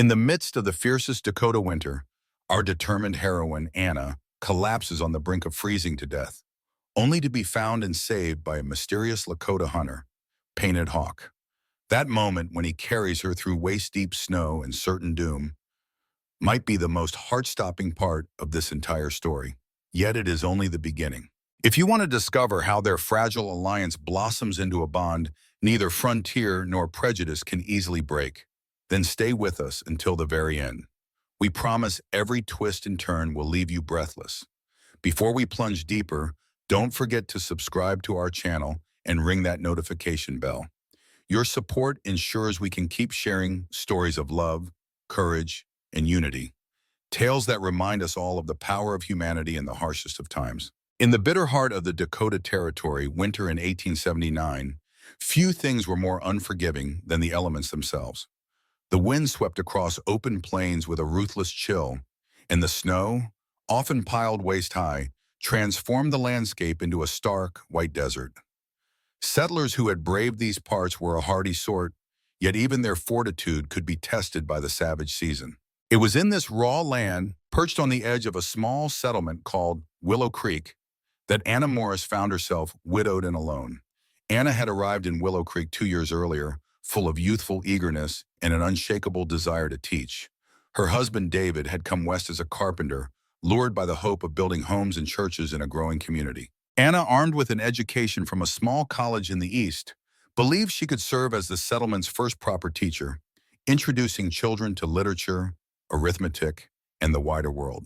In the midst of the fiercest Dakota winter, our determined heroine, Anna, collapses on the brink of freezing to death, only to be found and saved by a mysterious Lakota hunter, Painted Hawk. That moment when he carries her through waist-deep snow and certain doom might be the most heart-stopping part of this entire story. Yet it is only the beginning. If you want to discover how their fragile alliance blossoms into a bond neither frontier nor prejudice can easily break, then stay with us until the very end. We promise every twist and turn will leave you breathless. Before we plunge deeper, don't forget to subscribe to our channel and ring that notification bell. Your support ensures we can keep sharing stories of love, courage, and unity. Tales that remind us all of the power of humanity in the harshest of times. In the bitter heart of the Dakota Territory, winter in 1879, few things were more unforgiving than the elements themselves. The wind swept across open plains with a ruthless chill, and the snow, often piled waist-high, transformed the landscape into a stark, white desert. Settlers who had braved these parts were a hardy sort, yet even their fortitude could be tested by the savage season. It was in this raw land, perched on the edge of a small settlement called Willow Creek, that Anna Morris found herself widowed and alone. Anna had arrived in Willow Creek 2 years earlier, full of youthful eagerness and an unshakable desire to teach. Her husband David had come west as a carpenter, lured by the hope of building homes and churches in a growing community. Anna, armed with an education from a small college in the East, believed she could serve as the settlement's first proper teacher, introducing children to literature, arithmetic, and the wider world.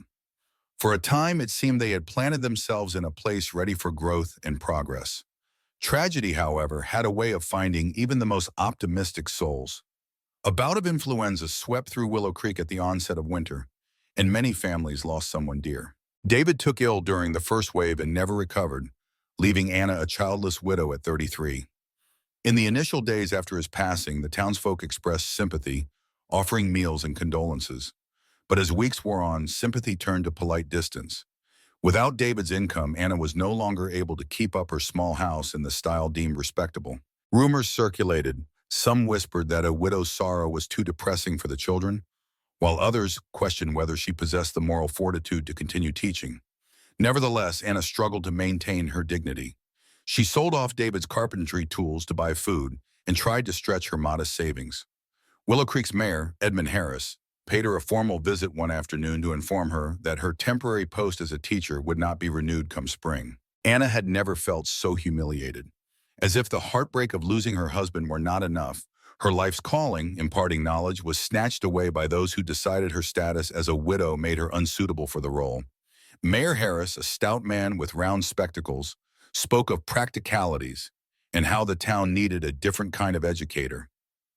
For a time, it seemed they had planted themselves in a place ready for growth and progress. Tragedy, however, had a way of finding even the most optimistic souls. A bout of influenza swept through Willow Creek at the onset of winter, and many families lost someone dear. David took ill during the first wave and never recovered, leaving Anna a childless widow at 33. In the initial days after his passing, the townsfolk expressed sympathy, offering meals and condolences. But as weeks wore on, sympathy turned to polite distance. Without David's income, Anna was no longer able to keep up her small house in the style deemed respectable. Rumors circulated. Some whispered that a widow's sorrow was too depressing for the children, while others questioned whether she possessed the moral fortitude to continue teaching. Nevertheless, Anna struggled to maintain her dignity. She sold off David's carpentry tools to buy food and tried to stretch her modest savings. Willow Creek's mayor, Edmund Harris, paid her a formal visit one afternoon to inform her that her temporary post as a teacher would not be renewed come spring. Anna had never felt so humiliated. As if the heartbreak of losing her husband were not enough, her life's calling, imparting knowledge, was snatched away by those who decided her status as a widow made her unsuitable for the role. Mayor Harris, a stout man with round spectacles, spoke of practicalities and how the town needed a different kind of educator.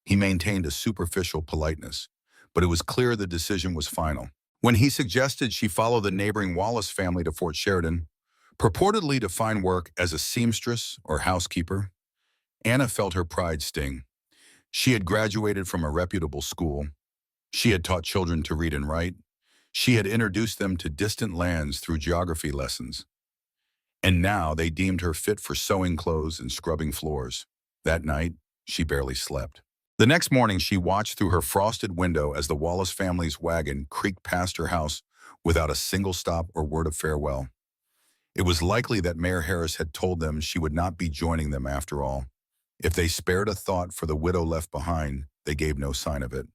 He maintained a superficial politeness, but it was clear the decision was final. When he suggested she follow the neighboring Wallace family to Fort Sheridan, purportedly to find work as a seamstress or housekeeper, Anna felt her pride sting. She had graduated from a reputable school. She had taught children to read and write. She had introduced them to distant lands through geography lessons. And now they deemed her fit for sewing clothes and scrubbing floors. That night, she barely slept. The next morning, she watched through her frosted window as the Wallace family's wagon creaked past her house without a single stop or word of farewell. It was likely that Mayor Harris had told them she would not be joining them after all. If they spared a thought for the widow left behind, they gave no sign of it.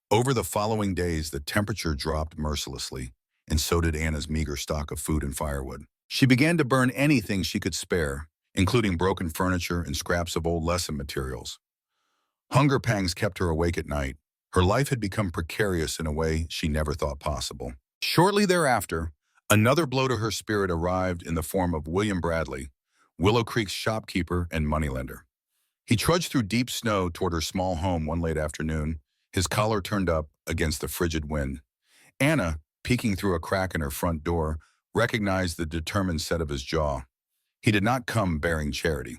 Over the following days, the temperature dropped mercilessly, and so did Anna's meager stock of food and firewood. She began to burn anything she could spare, including broken furniture and scraps of old lesson materials. Hunger pangs kept her awake at night. Her life had become precarious in a way she never thought possible. Shortly thereafter, another blow to her spirit arrived in the form of William Bradley, Willow Creek's shopkeeper and moneylender. He trudged through deep snow toward her small home one late afternoon, his collar turned up against the frigid wind. Anna, peeking through a crack in her front door, recognized the determined set of his jaw. He did not come bearing charity.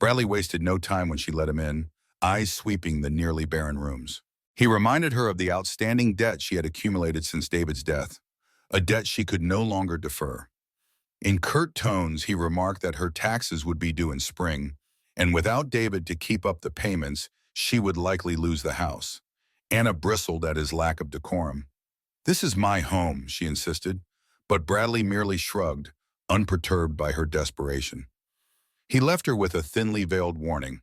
Bradley wasted no time when she let him in, eyes sweeping the nearly barren rooms. He reminded her of the outstanding debt she had accumulated since David's death, a debt she could no longer defer. In curt tones, he remarked that her taxes would be due in spring, and without David to keep up the payments, she would likely lose the house. Anna bristled at his lack of decorum. "This is my home," she insisted, but Bradley merely shrugged, unperturbed by her desperation. He left her with a thinly veiled warning.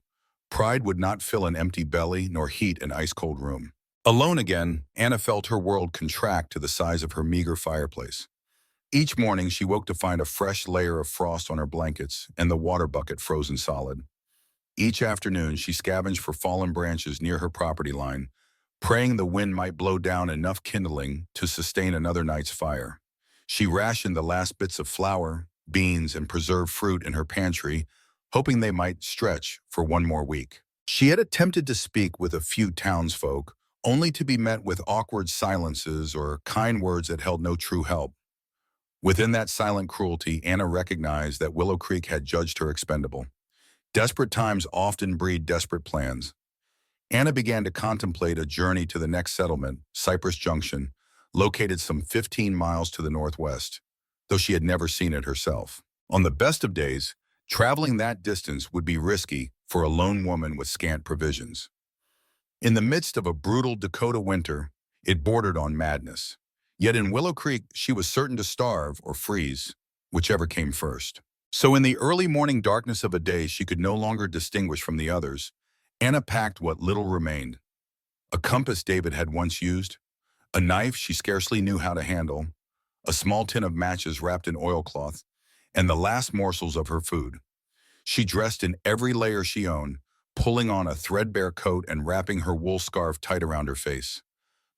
Pride would not fill an empty belly nor heat an ice-cold room. Alone again, Anna felt her world contract to the size of her meager fireplace. Each morning, she woke to find a fresh layer of frost on her blankets and the water bucket frozen solid. Each afternoon, she scavenged for fallen branches near her property line, praying the wind might blow down enough kindling to sustain another night's fire. She rationed the last bits of flour, beans, and preserved fruit in her pantry, hoping they might stretch for one more week. She had attempted to speak with a few townsfolk, only to be met with awkward silences or kind words that held no true help. Within that silent cruelty, Anna recognized that Willow Creek had judged her expendable. Desperate times often breed desperate plans. Anna began to contemplate a journey to the next settlement, Cypress Junction, located some 15 miles to the northwest, though she had never seen it herself. On the best of days, traveling that distance would be risky for a lone woman with scant provisions. In the midst of a brutal Dakota winter, it bordered on madness. Yet in Willow Creek, she was certain to starve or freeze, whichever came first. So in the early morning darkness of a day she could no longer distinguish from the others, Anna packed what little remained. A compass David had once used, a knife she scarcely knew how to handle, a small tin of matches wrapped in oilcloth, and the last morsels of her food. She dressed in every layer she owned, pulling on a threadbare coat and wrapping her wool scarf tight around her face.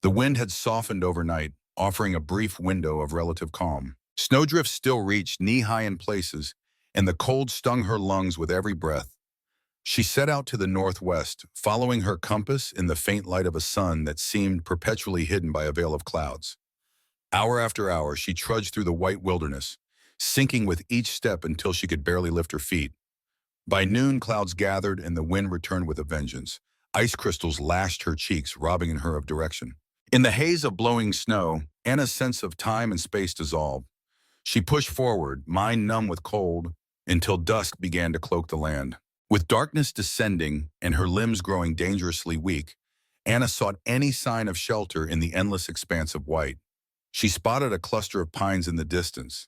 The wind had softened overnight, offering a brief window of relative calm. Snowdrifts still reached knee-high in places, and the cold stung her lungs with every breath. She set out to the northwest, following her compass in the faint light of a sun that seemed perpetually hidden by a veil of clouds. Hour after hour, she trudged through the white wilderness, sinking with each step until she could barely lift her feet. By noon, clouds gathered and the wind returned with a vengeance. Ice crystals lashed her cheeks, robbing her of direction. In the haze of blowing snow, Anna's sense of time and space dissolved. She pushed forward, mind numb with cold, until dusk began to cloak the land. With darkness descending and her limbs growing dangerously weak, Anna sought any sign of shelter in the endless expanse of white. She spotted a cluster of pines in the distance,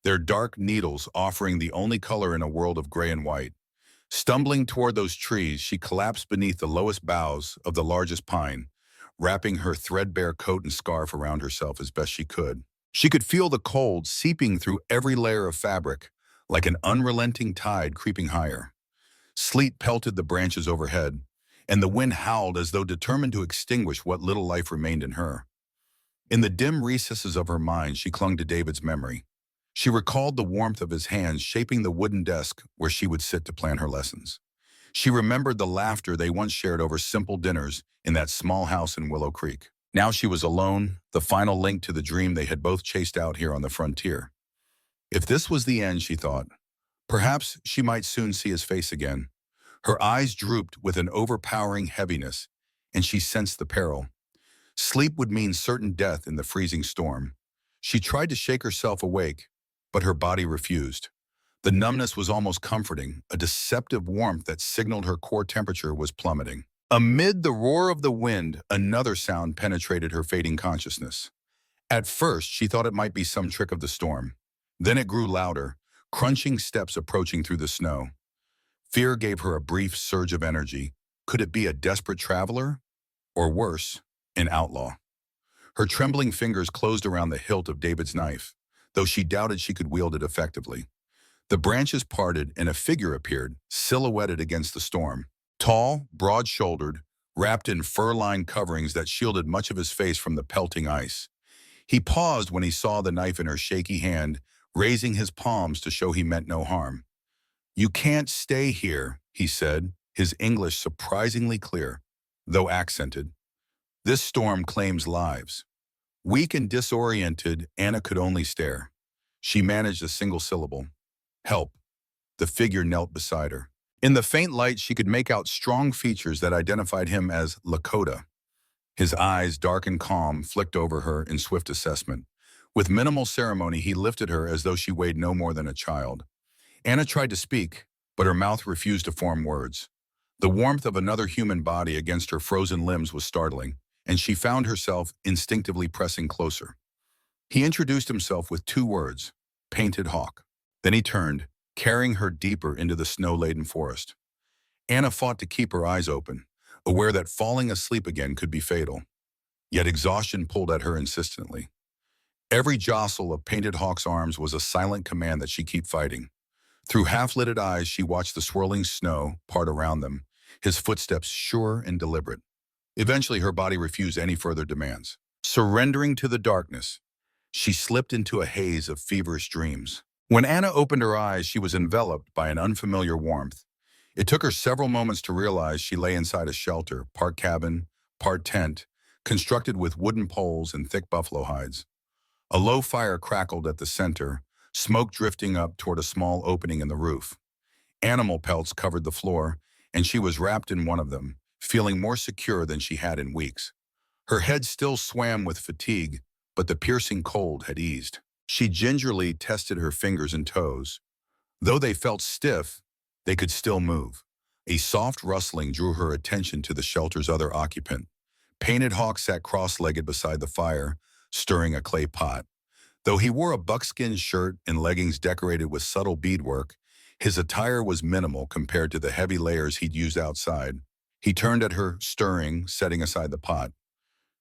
their dark needles offering the only color in a world of gray and white. Stumbling toward those trees, she collapsed beneath the lowest boughs of the largest pine, wrapping her threadbare coat and scarf around herself as best she could. She could feel the cold seeping through every layer of fabric, like an unrelenting tide creeping higher. Sleet pelted the branches overhead, and the wind howled as though determined to extinguish what little life remained in her. In the dim recesses of her mind, she clung to David's memory. She recalled the warmth of his hands shaping the wooden desk where she would sit to plan her lessons. She remembered the laughter they once shared over simple dinners in that small house in Willow Creek. Now she was alone, the final link to the dream they had both chased out here on the frontier. If this was the end, she thought, perhaps she might soon see his face again. Her eyes drooped with an overpowering heaviness, and she sensed the peril. Sleep would mean certain death in the freezing storm. She tried to shake herself awake, but her body refused. The numbness was almost comforting, a deceptive warmth that signaled her core temperature was plummeting. Amid the roar of the wind, another sound penetrated her fading consciousness. At first, she thought it might be some trick of the storm. Then it grew louder, crunching steps approaching through the snow. Fear gave her a brief surge of energy. Could it be a desperate traveler? Or worse, an outlaw? Her trembling fingers closed around the hilt of David's knife, though she doubted she could wield it effectively. The branches parted and a figure appeared, silhouetted against the storm. Tall, broad-shouldered, wrapped in fur-lined coverings that shielded much of his face from the pelting ice. He paused when he saw the knife in her shaky hand, raising his palms to show he meant no harm. "You can't stay here," he said, his English surprisingly clear, though accented. "This storm claims lives." Weak and disoriented, Anna could only stare. She managed a single syllable. "Help." The figure knelt beside her. In the faint light, she could make out strong features that identified him as Lakota. His eyes, dark and calm, flicked over her in swift assessment. With minimal ceremony, he lifted her as though she weighed no more than a child. Anna tried to speak, but her mouth refused to form words. The warmth of another human body against her frozen limbs was startling. and she found herself instinctively pressing closer. He introduced himself with 2 words, Painted Hawk. Then he turned, carrying her deeper into the snow-laden forest. Anna fought to keep her eyes open, aware that falling asleep again could be fatal. Yet exhaustion pulled at her insistently. Every jostle of Painted Hawk's arms was a silent command that she keep fighting. Through half-lidded eyes, she watched the swirling snow part around them, his footsteps sure and deliberate. Eventually, her body refused any further demands. Surrendering to the darkness, she slipped into a haze of feverish dreams. When Anna opened her eyes, she was enveloped by an unfamiliar warmth. It took her several moments to realize she lay inside a shelter, part cabin, part tent, constructed with wooden poles and thick buffalo hides. A low fire crackled at the center, smoke drifting up toward a small opening in the roof. Animal pelts covered the floor, and she was wrapped in one of them, feeling more secure than she had in weeks. Her head still swam with fatigue, but the piercing cold had eased. She gingerly tested her fingers and toes. Though they felt stiff, they could still move. A soft rustling drew her attention to the shelter's other occupant. Painted Hawk sat cross-legged beside the fire, stirring a clay pot. Though he wore a buckskin shirt and leggings decorated with subtle beadwork, his attire was minimal compared to the heavy layers he'd used outside. He turned at her, stirring, setting aside the pot.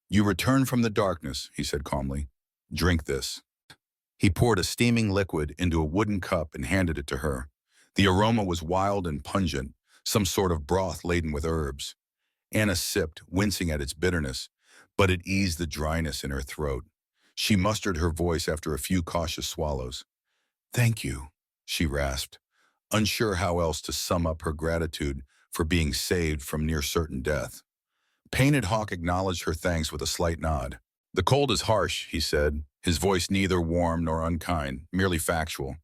"You return from the darkness," he said calmly. "Drink this." He poured a steaming liquid into a wooden cup and handed it to her. The aroma was wild and pungent, some sort of broth laden with herbs. Anna sipped, wincing at its bitterness, but it eased the dryness in her throat. She mustered her voice after a few cautious swallows. "Thank you," she rasped, unsure how else to sum up her gratitude for being saved from near certain death. Painted Hawk acknowledged her thanks with a slight nod. "The cold is harsh," he said, his voice neither warm nor unkind, merely factual.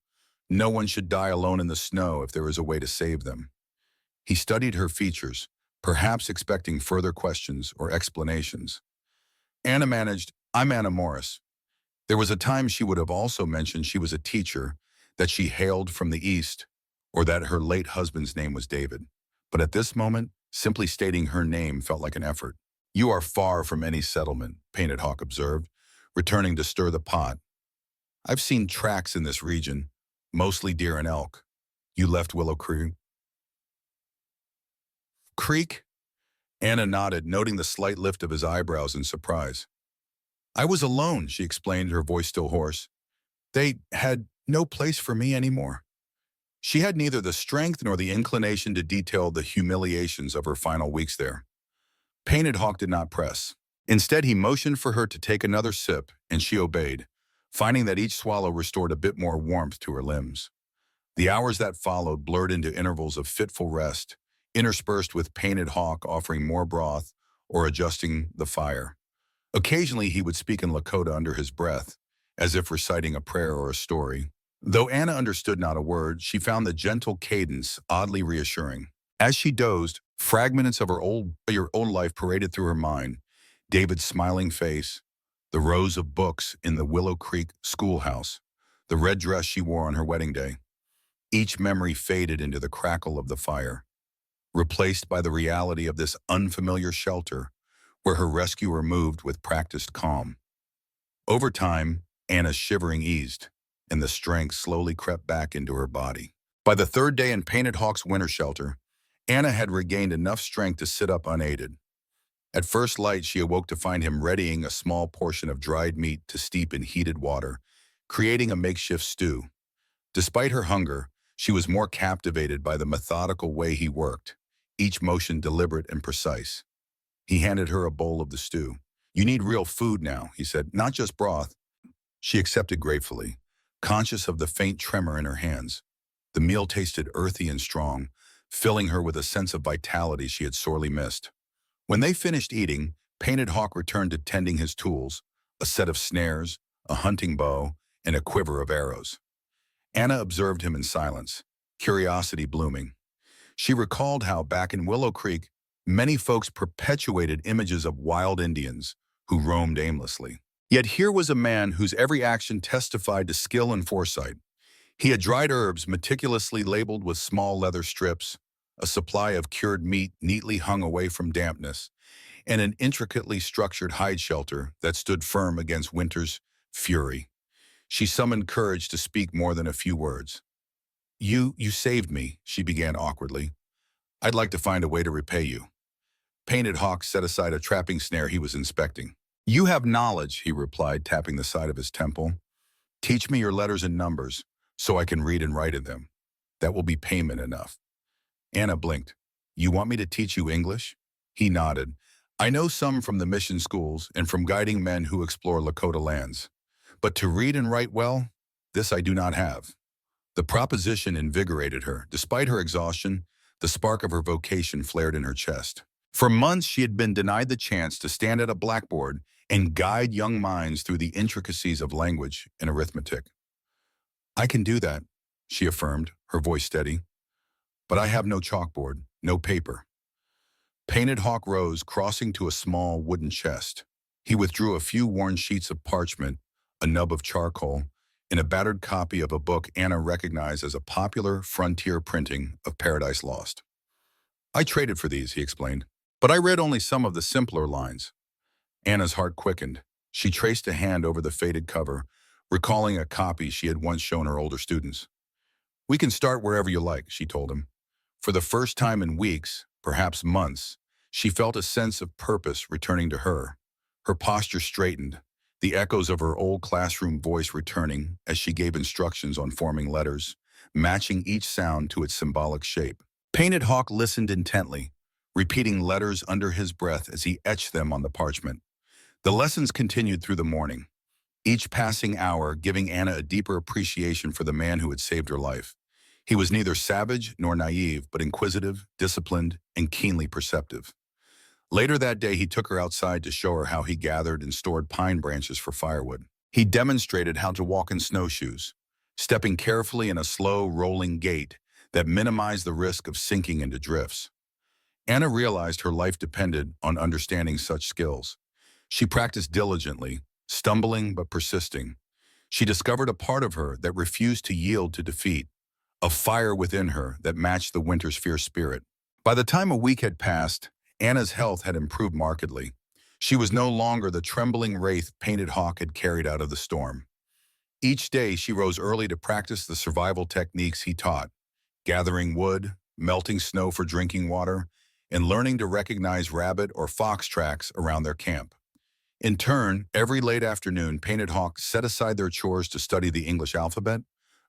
"No one should die alone in the snow if there is a way to save them." He studied her features, perhaps expecting further questions or explanations. Anna managed, "I'm Anna Morris." There was a time she would have also mentioned she was a teacher, that she hailed from the East, or that her late husband's name was David. But at this moment, simply stating her name felt like an effort. "You are far from any settlement," Painted Hawk observed, returning to stir the pot. "I've seen tracks in this region, mostly deer and elk. You left Willow Creek?" "Creek?" Anna nodded, noting the slight lift of his eyebrows in surprise. "I was alone," she explained, her voice still hoarse. "They had no place for me anymore." She had neither the strength nor the inclination to detail the humiliations of her final weeks there. Painted Hawk did not press. Instead, he motioned for her to take another sip, and she obeyed, finding that each swallow restored a bit more warmth to her limbs. The hours that followed blurred into intervals of fitful rest, interspersed with Painted Hawk offering more broth or adjusting the fire. Occasionally, he would speak in Lakota under his breath, as if reciting a prayer or a story. Though Anna understood not a word, she found the gentle cadence oddly reassuring. As she dozed, fragments of her own life paraded through her mind. David's smiling face, the rows of books in the Willow Creek schoolhouse, the red dress she wore on her wedding day. Each memory faded into the crackle of the fire, replaced by the reality of this unfamiliar shelter where her rescuer moved with practiced calm. Over time, Anna's shivering eased, and the strength slowly crept back into her body. By the third day in Painted Hawk's winter shelter, Anna had regained enough strength to sit up unaided. At first light, she awoke to find him readying a small portion of dried meat to steep in heated water, creating a makeshift stew. Despite her hunger, she was more captivated by the methodical way he worked, each motion deliberate and precise. He handed her a bowl of the stew. "You need real food now," he said, "not just broth." She accepted gratefully, conscious of the faint tremor in her hands. The meal tasted earthy and strong, filling her with a sense of vitality she had sorely missed. When they finished eating, Painted Hawk returned to tending his tools, a set of snares, a hunting bow, and a quiver of arrows. Anna observed him in silence, curiosity blooming. She recalled how back in Willow Creek, many folks perpetuated images of wild Indians who roamed aimlessly. Yet here was a man whose every action testified to skill and foresight. He had dried herbs meticulously labeled with small leather strips, a supply of cured meat neatly hung away from dampness, and an intricately structured hide shelter that stood firm against winter's fury. She summoned courage to speak more than a few words. You saved me," she began awkwardly. "I'd like to find a way to repay you." Painted Hawk set aside a trapping snare he was inspecting. "You have knowledge," he replied, tapping the side of his temple. "Teach me your letters and numbers, so I can read and write in them. That will be payment enough." Anna blinked. "You want me to teach you English?" He nodded. "I know some from the mission schools and from guiding men who explore Lakota lands. But to read and write well, this I do not have." The proposition invigorated her. Despite her exhaustion, the spark of her vocation flared in her chest. For months, she had been denied the chance to stand at a blackboard and guide young minds through the intricacies of language and arithmetic. "I can do that," she affirmed, her voice steady. "But I have no chalkboard, no paper." Painted Hawk rose, crossing to a small wooden chest. He withdrew a few worn sheets of parchment, a nub of charcoal, and a battered copy of a book Anna recognized as a popular frontier printing of Paradise Lost. "I traded for these," he explained, "but I read only some of the simpler lines." Anna's heart quickened. She traced a hand over the faded cover, recalling a copy she had once shown her older students. "We can start wherever you like," she told him. For the first time in weeks, perhaps months, she felt a sense of purpose returning to her. Her posture straightened, the echoes of her old classroom voice returning as she gave instructions on forming letters, matching each sound to its symbolic shape. Painted Hawk listened intently, repeating letters under his breath as he etched them on the parchment. The lessons continued through the morning, each passing hour giving Anna a deeper appreciation for the man who had saved her life. He was neither savage nor naive, but inquisitive, disciplined, and keenly perceptive. Later that day, he took her outside to show her how he gathered and stored pine branches for firewood. He demonstrated how to walk in snowshoes, stepping carefully in a slow, rolling gait that minimized the risk of sinking into drifts. Anna realized her life depended on understanding such skills. She practiced diligently, stumbling but persisting. She discovered a part of her that refused to yield to defeat, a fire within her that matched the winter's fierce spirit. By the time a week had passed, Anna's health had improved markedly. She was no longer the trembling wraith Painted Hawk had carried out of the storm. Each day, she rose early to practice the survival techniques he taught, gathering wood, melting snow for drinking water, and learning to recognize rabbit or fox tracks around their camp. In turn, every late afternoon, Painted Hawk set aside their chores to study the English alphabet,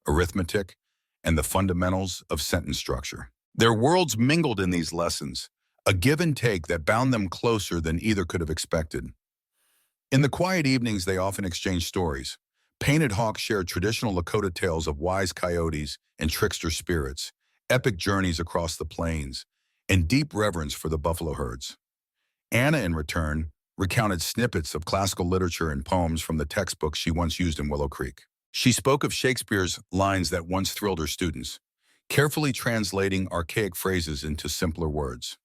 arithmetic, and the fundamentals of sentence structure. Their worlds mingled in these lessons, a give and take that bound them closer than either could have expected. In the quiet evenings, they often exchanged stories. Painted Hawk shared traditional Lakota tales of wise coyotes and trickster spirits, epic journeys across the plains, and deep reverence for the buffalo herds. Anna, in return, recounted snippets of classical literature and poems from the textbooks she once used in Willow Creek. She spoke of Shakespeare's lines that once thrilled her students, carefully translating archaic phrases into simpler words.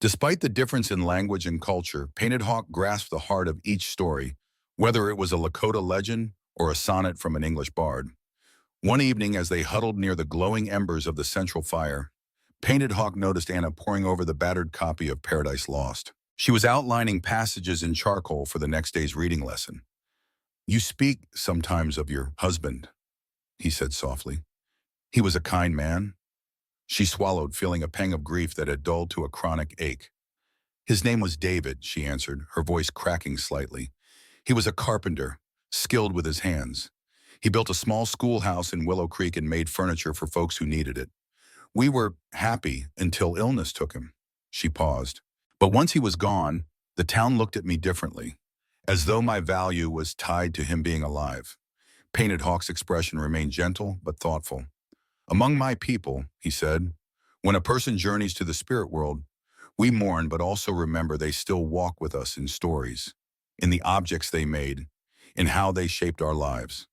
Despite the difference in language and culture, Painted Hawk grasped the heart of each story, whether it was a Lakota legend or a sonnet from an English bard. One evening, as they huddled near the glowing embers of the central fire, Painted Hawk noticed Anna poring over the battered copy of Paradise Lost. She was outlining passages in charcoal for the next day's reading lesson. "You speak sometimes of your husband," he said softly. "He was a kind man." She swallowed, feeling a pang of grief that had dulled to a chronic ache. "His name was David," she answered, her voice cracking slightly. "He was a carpenter, skilled with his hands. He built a small schoolhouse in Willow Creek and made furniture for folks who needed it. We were happy until illness took him." She paused. "But once he was gone, the town looked at me differently, as though my value was tied to him being alive." Painted Hawk's expression remained gentle but thoughtful. "Among my people," he said, "when a person journeys to the spirit world, we mourn but also remember they still walk with us in stories, in the objects they made, in how they shaped our lives."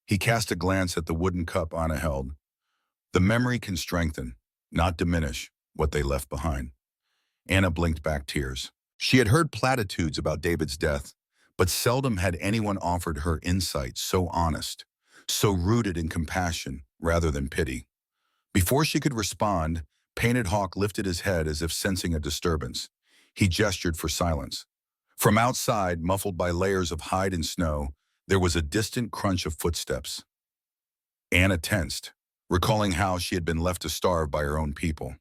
He cast a glance at the wooden cup Anna held. "The memory can strengthen, not diminish, what they left behind." Anna blinked back tears. She had heard platitudes about David's death, but seldom had anyone offered her insight so honest, so rooted in compassion rather than pity. Before she could respond, Painted Hawk lifted his head as if sensing a disturbance. He gestured for silence. From outside, muffled by layers of hide and snow, there was a distant crunch of footsteps. Anna tensed, recalling how she had been left to starve by her own people.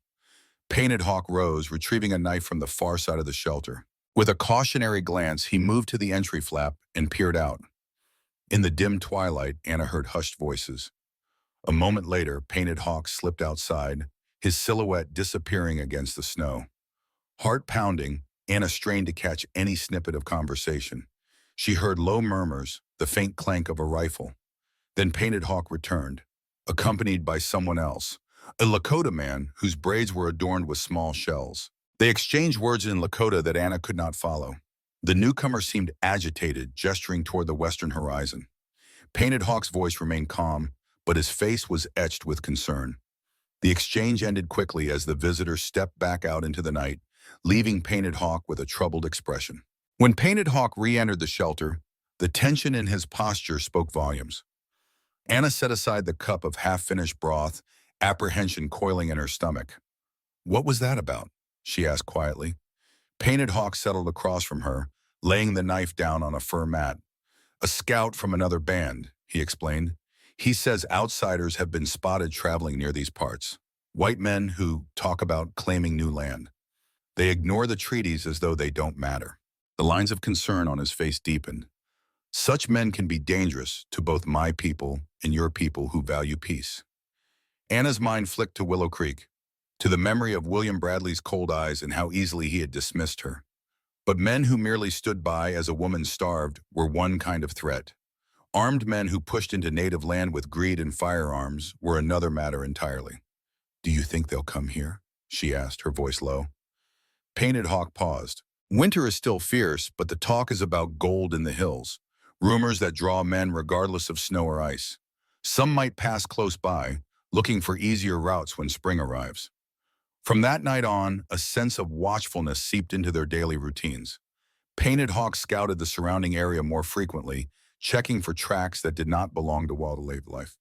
Painted Hawk rose, retrieving a knife from the far side of the shelter. With a cautionary glance, he moved to the entry flap and peered out. In the dim twilight, Anna heard hushed voices. A moment later, Painted Hawk slipped outside, his silhouette disappearing against the snow. Heart pounding, Anna strained to catch any snippet of conversation. She heard low murmurs, the faint clank of a rifle. Then Painted Hawk returned, accompanied by someone else, a Lakota man whose braids were adorned with small shells. They exchanged words in Lakota that Anna could not follow. The newcomer seemed agitated, gesturing toward the western horizon. Painted Hawk's voice remained calm, but his face was etched with concern. The exchange ended quickly as the visitor stepped back out into the night, leaving Painted Hawk with a troubled expression. When Painted Hawk re-entered the shelter, the tension in his posture spoke volumes. Anna set aside the cup of half-finished broth, apprehension coiling in her stomach. "What was that about?" she asked quietly. Painted Hawk settled across from her, laying the knife down on a fur mat. "A scout from another band," he explained. "He says outsiders have been spotted traveling near these parts. White men who talk about claiming new land. They ignore the treaties as though they don't matter." The lines of concern on his face deepened. "Such men can be dangerous to both my people and your people who value peace." Anna's mind flicked to Willow Creek, to the memory of William Bradley's cold eyes and how easily he had dismissed her. But men who merely stood by as a woman starved were one kind of threat. Armed men who pushed into native land with greed and firearms were another matter entirely. "Do you think they'll come here?" she asked, her voice low. Painted Hawk paused. "Winter is still fierce, but the talk is about gold in the hills. Rumors that draw men regardless of snow or ice. Some might pass close by, looking for easier routes when spring arrives." From that night on, a sense of watchfulness seeped into their daily routines. Painted Hawk scouted the surrounding area more frequently, checking for tracks that did not belong to wildlife.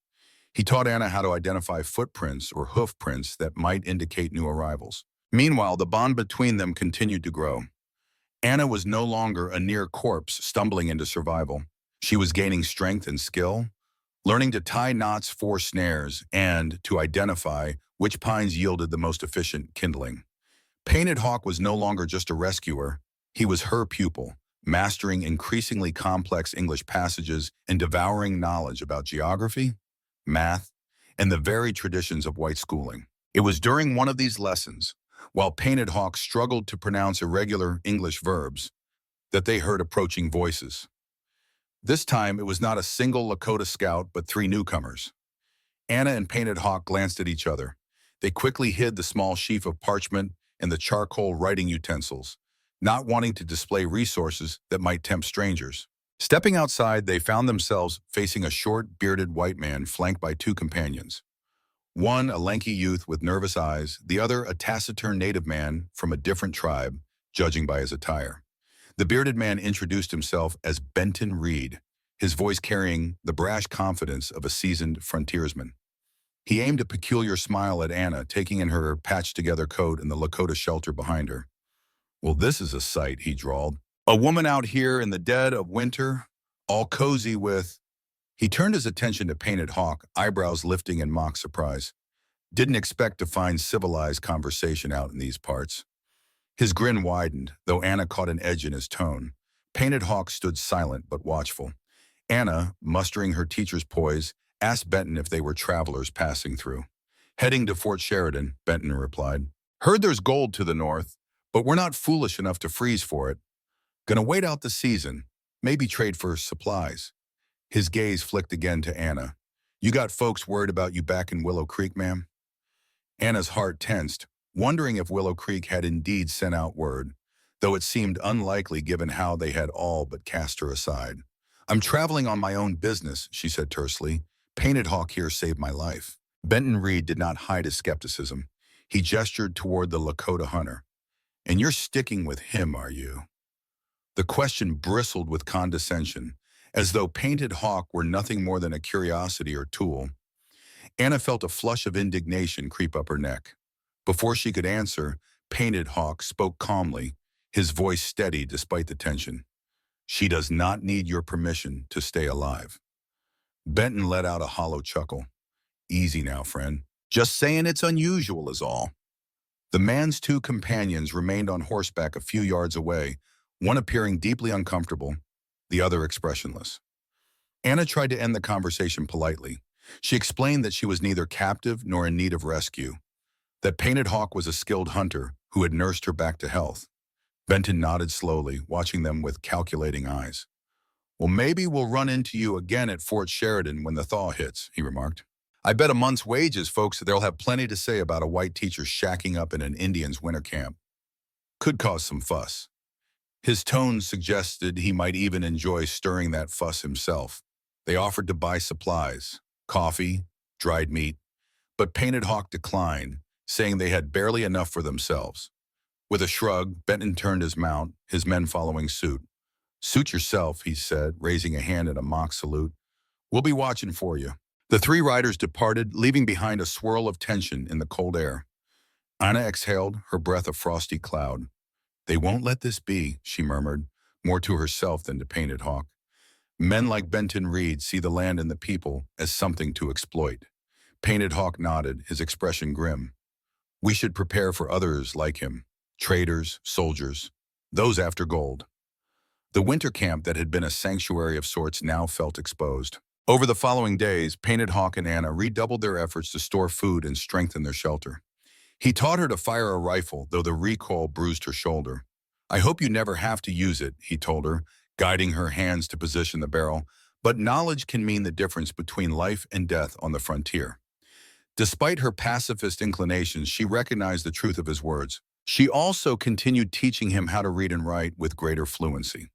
He taught Anna how to identify footprints or hoof prints that might indicate new arrivals. Meanwhile, the bond between them continued to grow. Anna was no longer a near corpse stumbling into survival. She was gaining strength and skill, learning to tie knots for snares and to identify which pines yielded the most efficient kindling. Painted Hawk was no longer just a rescuer. He was her pupil, mastering increasingly complex English passages and devouring knowledge about geography, math, and the very traditions of white schooling. It was during one of these lessons, while Painted Hawk struggled to pronounce irregular English verbs, that they heard approaching voices. This time, it was not a single Lakota scout, but three newcomers. Anna and Painted Hawk glanced at each other. They quickly hid the small sheaf of parchment and the charcoal writing utensils, not wanting to display resources that might tempt strangers. Stepping outside, they found themselves facing a short, bearded white man flanked by two companions. One, a lanky youth with nervous eyes, the other, a taciturn native man from a different tribe, judging by his attire. The bearded man introduced himself as Benton Reed, his voice carrying the brash confidence of a seasoned frontiersman. He aimed a peculiar smile at Anna, taking in her patched-together coat and the Lakota shelter behind her. "Well, this is a sight," he drawled. "A woman out here in the dead of winter, all cozy with—" He turned his attention to Painted Hawk, eyebrows lifting in mock surprise. "Didn't expect to find civilized conversation out in these parts." His grin widened, though Anna caught an edge in his tone. Painted Hawk stood silent but watchful. Anna, mustering her teacher's poise, asked Benton if they were travelers passing through. "Heading to Fort Sheridan," Benton replied. "Heard there's gold to the north, but we're not foolish enough to freeze for it. Gonna wait out the season, maybe trade for supplies." His gaze flicked again to Anna. "You got folks worried about you back in Willow Creek, ma'am?" Anna's heart tensed, wondering if Willow Creek had indeed sent out word, though it seemed unlikely given how they had all but cast her aside. "I'm traveling on my own business," she said tersely. "Painted Hawk here saved my life." Benton Reed did not hide his skepticism. He gestured toward the Lakota hunter. "And you're sticking with him, are you?" The question bristled with condescension, as though Painted Hawk were nothing more than a curiosity or tool. Anna felt a flush of indignation creep up her neck. Before she could answer, Painted Hawk spoke calmly, his voice steady despite the tension. She does not need your permission to stay alive. Benton let out a hollow chuckle. Easy now, friend. Just saying it's unusual is all. The man's two companions remained on horseback a few yards away, one appearing deeply uncomfortable, the other expressionless. Anna tried to end the conversation politely. She explained that she was neither captive nor in need of rescue, that Painted Hawk was a skilled hunter who had nursed her back to health. Benton nodded slowly, watching them with calculating eyes. Well, maybe we'll run into you again at Fort Sheridan when the thaw hits, he remarked. I bet a month's wages, folks, they'll have plenty to say about a white teacher shacking up in an Indian's winter camp. Could cause some fuss. His tone suggested he might even enjoy stirring that fuss himself. They offered to buy supplies, coffee, dried meat, but Painted Hawk declined, saying they had barely enough for themselves. With a shrug, Benton turned his mount, his men following suit. Suit yourself, he said, raising a hand in a mock salute. We'll be watching for you. The three riders departed, leaving behind a swirl of tension in the cold air. Anna exhaled, her breath a frosty cloud. They won't let this be, she murmured, more to herself than to Painted Hawk. Men like Benton Reed see the land and the people as something to exploit. Painted Hawk nodded, his expression grim. We should prepare for others like him, traders, soldiers, those after gold. The winter camp that had been a sanctuary of sorts now felt exposed. Over the following days, Painted Hawk and Anna redoubled their efforts to store food and strengthen their shelter. He taught her to fire a rifle, though the recoil bruised her shoulder. I hope you never have to use it, he told her, guiding her hands to position the barrel, but knowledge can mean the difference between life and death on the frontier. Despite her pacifist inclinations, she recognized the truth of his words. She also continued teaching him how to read and write with greater fluency.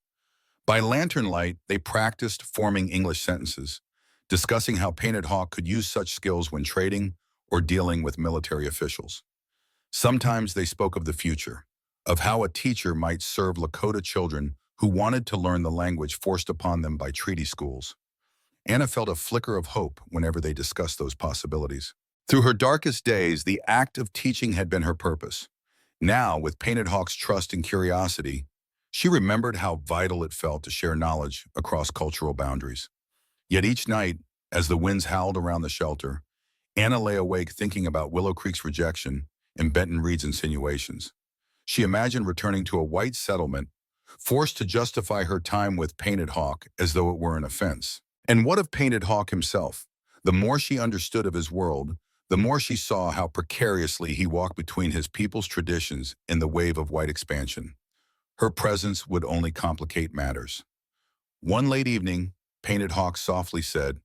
By lantern light, they practiced forming English sentences, discussing how Painted Hawk could use such skills when trading or dealing with military officials. Sometimes they spoke of the future, of how a teacher might serve Lakota children who wanted to learn the language forced upon them by treaty schools. Anna felt a flicker of hope whenever they discussed those possibilities. Through her darkest days, the act of teaching had been her purpose. Now, with Painted Hawk's trust and curiosity, she remembered how vital it felt to share knowledge across cultural boundaries. Yet each night, as the winds howled around the shelter, Anna lay awake thinking about Willow Creek's rejection and Benton Reed's insinuations. She imagined returning to a white settlement, forced to justify her time with Painted Hawk as though it were an offense. And what of Painted Hawk himself? The more she understood of his world, the more she saw how precariously he walked between his people's traditions and the wave of white expansion. Her presence would only complicate matters. One late evening, Painted Hawk softly said,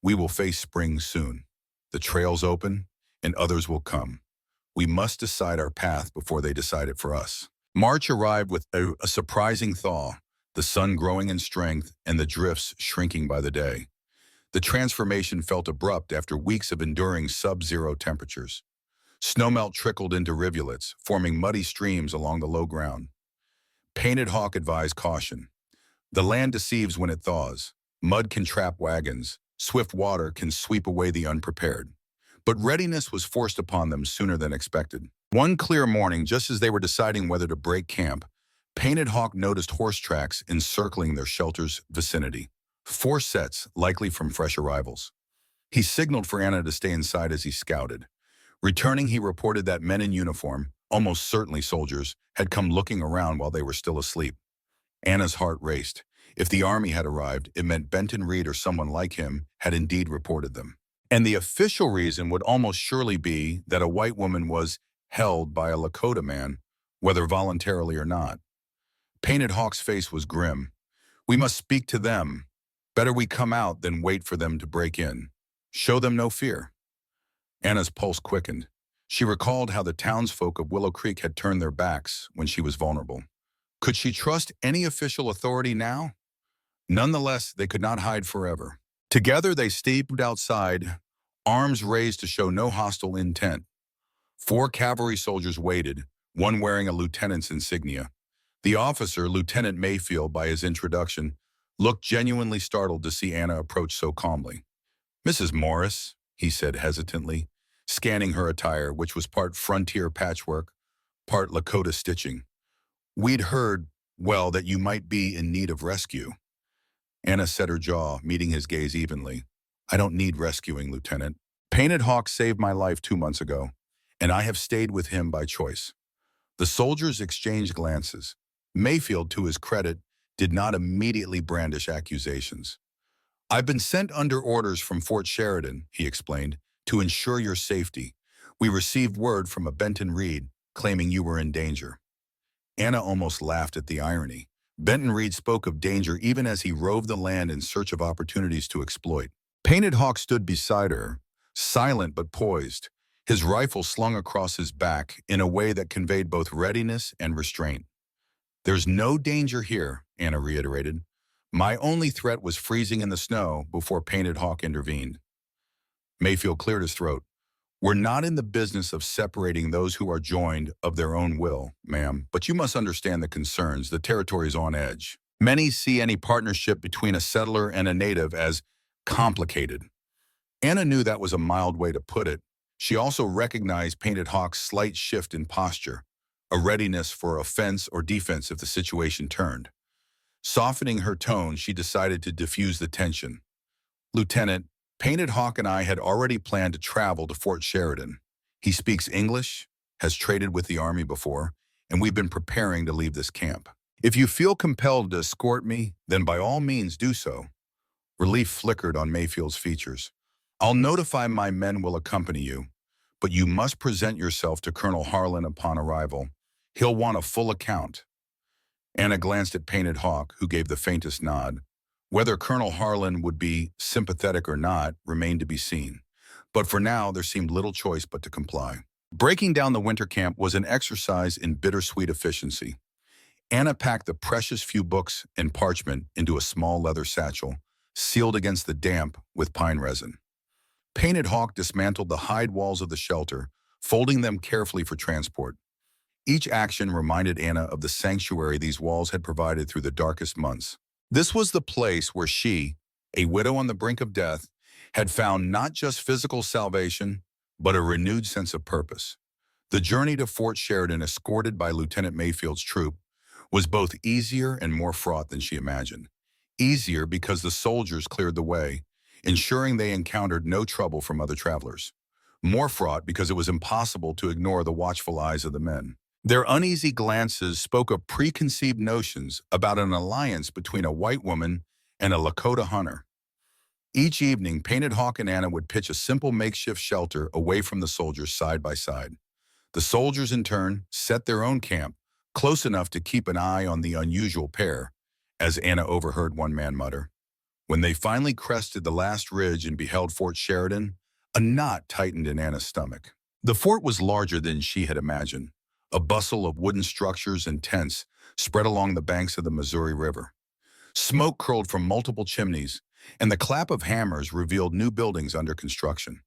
"We will face spring soon. The trail's open, and others will come. We must decide our path before they decide it for us." March arrived with a surprising thaw, the sun growing in strength and the drifts shrinking by the day. The transformation felt abrupt after weeks of enduring sub-zero temperatures. Snowmelt trickled into rivulets, forming muddy streams along the low ground. Painted Hawk advised caution. The land deceives when it thaws. Mud can trap wagons. Swift water can sweep away the unprepared. But readiness was forced upon them sooner than expected. One clear morning, just as they were deciding whether to break camp, Painted Hawk noticed horse tracks encircling their shelter's vicinity. 4 sets, likely from fresh arrivals. He signaled for Anna to stay inside as he scouted. Returning, he reported that men in uniform, almost certainly soldiers, had come looking around while they were still asleep. Anna's heart raced. If the army had arrived, it meant Benton Reed or someone like him had indeed reported them. And the official reason would almost surely be that a white woman was held by a Lakota man, whether voluntarily or not. Painted Hawk's face was grim. We must speak to them. Better we come out than wait for them to break in. Show them no fear. Anna's pulse quickened. She recalled how the townsfolk of Willow Creek had turned their backs when she was vulnerable. Could she trust any official authority now? Nonetheless, they could not hide forever. Together they stepped outside, arms raised to show no hostile intent. 4 cavalry soldiers waited, one wearing a lieutenant's insignia. The officer, Lieutenant Mayfield by his introduction, looked genuinely startled to see Anna approach so calmly. "Mrs. Morris," he said hesitantly, scanning her attire, which was part frontier patchwork, part Lakota stitching. We'd heard, well, that you might be in need of rescue. Anna set her jaw, meeting his gaze evenly. I don't need rescuing, Lieutenant. Painted Hawk saved my life 2 months ago, and I have stayed with him by choice. The soldiers exchanged glances. Mayfield, to his credit, did not immediately brandish accusations. I've been sent under orders from Fort Sheridan, he explained, to ensure your safety. We received word from a Benton Reed claiming you were in danger. Anna almost laughed at the irony. Benton Reed spoke of danger even as he roved the land in search of opportunities to exploit. Painted Hawk stood beside her, silent but poised, his rifle slung across his back in a way that conveyed both readiness and restraint. There's no danger here, Anna reiterated. My only threat was freezing in the snow before Painted Hawk intervened. Mayfield cleared his throat. We're not in the business of separating those who are joined of their own will, ma'am, but you must understand the concerns. The territory is on edge. Many see any partnership between a settler and a native as complicated. Anna knew that was a mild way to put it. She also recognized Painted Hawk's slight shift in posture, a readiness for offense or defense if the situation turned. Softening her tone, she decided to diffuse the tension. Lieutenant, Painted Hawk and I had already planned to travel to Fort Sheridan. He speaks English, has traded with the Army before, and we've been preparing to leave this camp. If you feel compelled to escort me, then by all means do so. Relief flickered on Mayfield's features. I'll notify my men will accompany you, but you must present yourself to Colonel Harlan upon arrival. He'll want a full account. Anna glanced at Painted Hawk, who gave the faintest nod. Whether Colonel Harlan would be sympathetic or not remained to be seen. But for now, there seemed little choice but to comply. Breaking down the winter camp was an exercise in bittersweet efficiency. Anna packed the precious few books and parchment into a small leather satchel, sealed against the damp with pine resin. Painted Hawk dismantled the hide walls of the shelter, folding them carefully for transport. Each action reminded Anna of the sanctuary these walls had provided through the darkest months. This was the place where she, a widow on the brink of death, had found not just physical salvation, but a renewed sense of purpose. The journey to Fort Sheridan, escorted by Lieutenant Mayfield's troop, was both easier and more fraught than she imagined. Easier because the soldiers cleared the way, ensuring they encountered no trouble from other travelers. More fraught because it was impossible to ignore the watchful eyes of the men. Their uneasy glances spoke of preconceived notions about an alliance between a white woman and a Lakota hunter. Each evening, Painted Hawk and Anna would pitch a simple makeshift shelter away from the soldiers side by side. The soldiers, in turn, set their own camp, close enough to keep an eye on the unusual pair, as Anna overheard one man mutter. When they finally crested the last ridge and beheld Fort Sheridan, a knot tightened in Anna's stomach. The fort was larger than she had imagined. A bustle of wooden structures and tents spread along the banks of the Missouri River. Smoke curled from multiple chimneys, and the clap of hammers revealed new buildings under construction.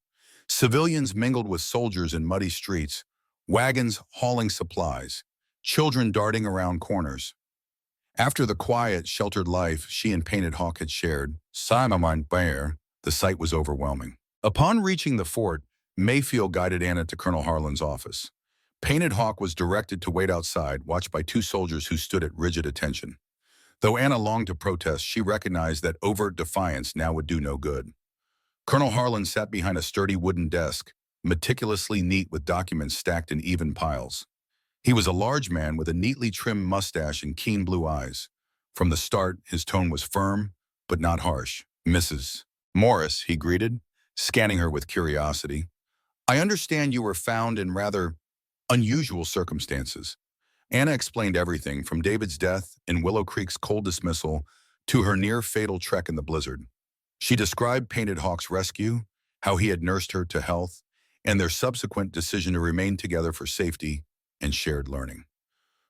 Civilians mingled with soldiers in muddy streets, wagons hauling supplies, children darting around corners. After the quiet, sheltered life she and Painted Hawk had shared, the sight was overwhelming. Upon reaching the fort, Mayfield guided Anna to Colonel Harlan's office. Painted Hawk was directed to wait outside, watched by two soldiers who stood at rigid attention. Though Anna longed to protest, she recognized that overt defiance now would do no good. Colonel Harlan sat behind a sturdy wooden desk, meticulously neat with documents stacked in even piles. He was a large man with a neatly trimmed mustache and keen blue eyes. From the start, his tone was firm, but not harsh. Mrs. Morris, he greeted, scanning her with curiosity. I understand you were found in rather unusual circumstances. Anna explained everything from David's death and Willow Creek's cold dismissal to her near-fatal trek in the blizzard. She described Painted Hawk's rescue, how he had nursed her to health, and their subsequent decision to remain together for safety and shared learning.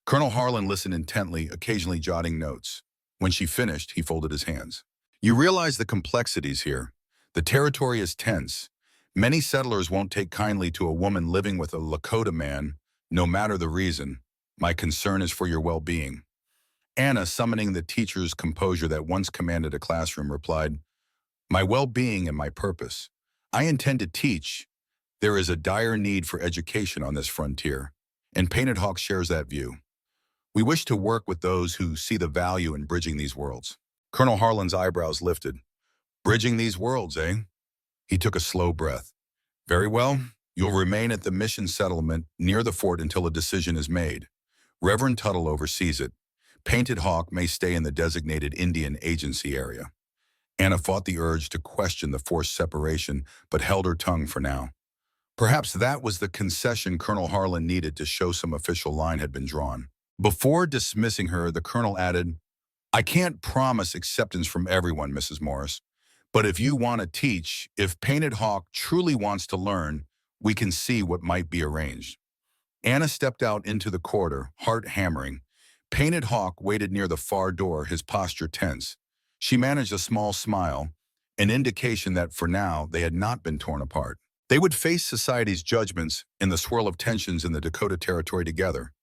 Colonel Harlan listened intently, occasionally jotting notes. When she finished, he folded his hands. You realize the complexities here. The territory is tense. Many settlers won't take kindly to a woman living with a Lakota man, no matter the reason. My concern is for your well-being. Anna, summoning the teacher's composure that once commanded a classroom, replied, My well-being and my purpose. I intend to teach. There is a dire need for education on this frontier, and Painted Hawk shares that view. We wish to work with those who see the value in bridging these worlds. Colonel Harlan's eyebrows lifted. Bridging these worlds, eh? He took a slow breath. Very well. You'll remain at the mission settlement near the fort until a decision is made. Reverend Tuttle oversees it. Painted Hawk may stay in the designated Indian Agency area. Anna fought the urge to question the forced separation, but held her tongue for now. Perhaps that was the concession Colonel Harlan needed to show some official line had been drawn. Before dismissing her, the colonel added, I can't promise acceptance from everyone, Mrs. Morris. But if you want to teach, if Painted Hawk truly wants to learn, we can see what might be arranged. Anna stepped out into the corridor, heart hammering. Painted Hawk waited near the far door, his posture tense. She managed a small smile, an indication that for now they had not been torn apart. They would face society's judgments in the swirl of tensions in the Dakota Territory together,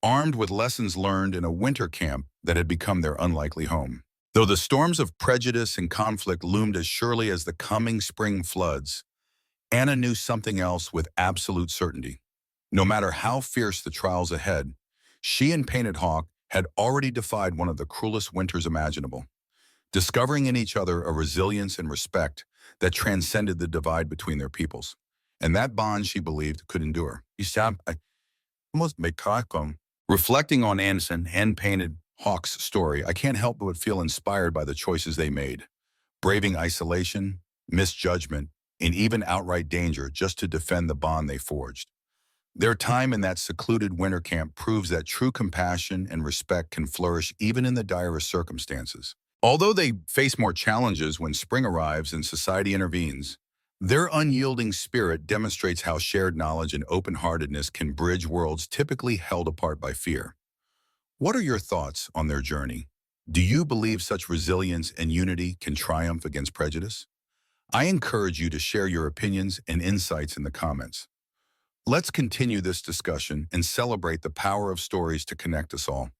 armed with lessons learned in a winter camp that had become their unlikely home. Though the storms of prejudice and conflict loomed as surely as the coming spring floods, Anna knew something else with absolute certainty. No matter how fierce the trials ahead, she and Painted Hawk had already defied one of the cruelest winters imaginable, discovering in each other a resilience and respect that transcended the divide between their peoples. And that bond, she believed, could endure. Reflecting on Anderson and Painted Hawk's story, I can't help but feel inspired by the choices they made, braving isolation, misjudgment, and even outright danger just to defend the bond they forged. Their time in that secluded winter camp proves that true compassion and respect can flourish even in the direst circumstances. Although they face more challenges when spring arrives and society intervenes, their unyielding spirit demonstrates how shared knowledge and open-heartedness can bridge worlds typically held apart by fear. What are your thoughts on their journey? Do you believe such resilience and unity can triumph against prejudice? I encourage you to share your opinions and insights in the comments. Let's continue this discussion and celebrate the power of stories to connect us all.